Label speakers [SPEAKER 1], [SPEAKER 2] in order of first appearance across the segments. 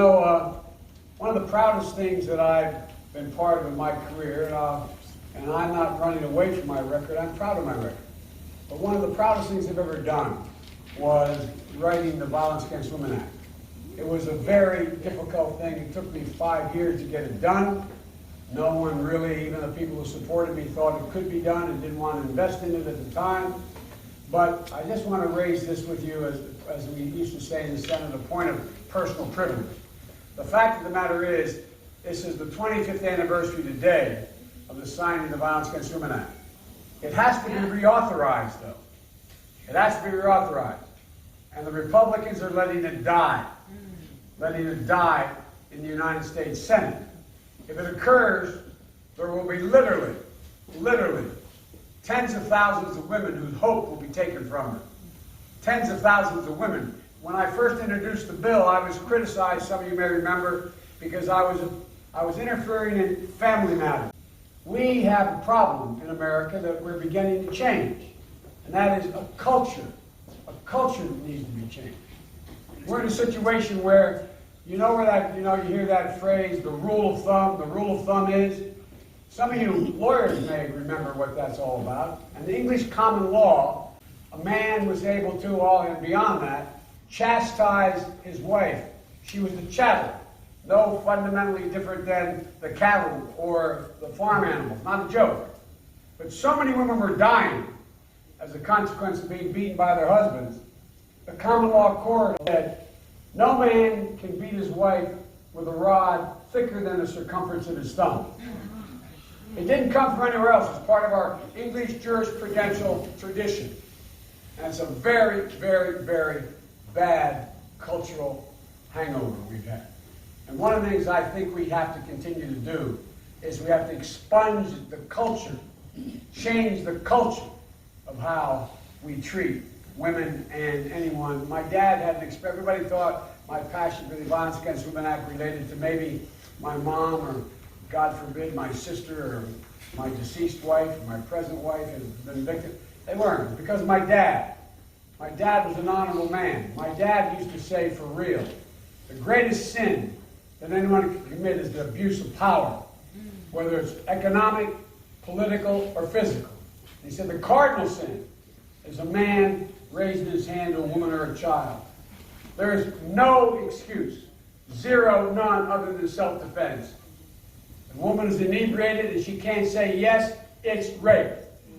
[SPEAKER 1] One of the proudest things that I've been part of in my career, and I'm not running away from my record, I'm proud of my record. But one of the proudest things I've ever done was writing the Violence Against Women Act. It was a very difficult thing. It took me 5 years to get it done. No one really, even the people who supported me, thought it could be done and didn't want to invest in it at the time. But I just want to raise this with you, as we used to say in the Senate, a point of personal privilege. The fact of the matter is, this is the 25th anniversary today of the signing of the Violence Against Women Act. It has to be reauthorized, though. It has to be reauthorized. And the Republicans are letting it die. Letting it die in the United States Senate. If it occurs, there will be literally, tens of thousands of women whose hope will be taken from them. Tens of thousands of women. When I first introduced the bill, I was criticized, some of you may remember, because I was interfering in family matters. We have a problem in America that we're beginning to change, and that is a culture. A culture that needs to be changed. We're in a situation where, you hear that phrase, the rule of thumb. The rule of thumb is, some of you lawyers may remember what that's all about. In the English common law, a man was able to, and beyond that, chastise his wife. She was the chattel. No fundamentally different than the cattle or the farm animals. Not a joke. But so many women were dying as a consequence of being beaten by their husbands. The common law court said, no man can beat his wife with a rod thicker than the circumference of his thumb. It didn't come from anywhere else. It's part of our English jurisprudential tradition. And it's a very, very, very bad cultural hangover we've had. And one of the things I think we have to continue to do is we have to expunge the culture, change the culture of how we treat women and anyone. My dad had an experience. Everybody thought my passion for the Violence Against Women Act related to maybe my mom or, God forbid, my sister or my deceased wife or my present wife has been victim. They weren't. It was because of my dad. My dad was an honorable man. My dad used to say, for real, the greatest sin that anyone can commit is the abuse of power, whether it's economic, political, or physical. He said the cardinal sin is a man raising his hand to a woman or a child. There is no excuse, zero, none, other than self-defense. If a woman is inebriated and she can't say yes, it's rape.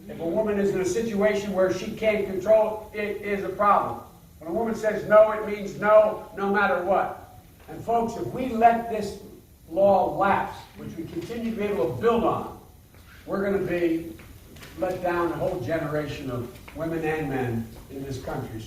[SPEAKER 1] If a woman is in a situation where she can't control it, it is a problem. When a woman says no, it means no, no matter what. And folks, if we let this law lapse, which we continue to be able to build on, we're going to be let down a whole generation of women and men in this country.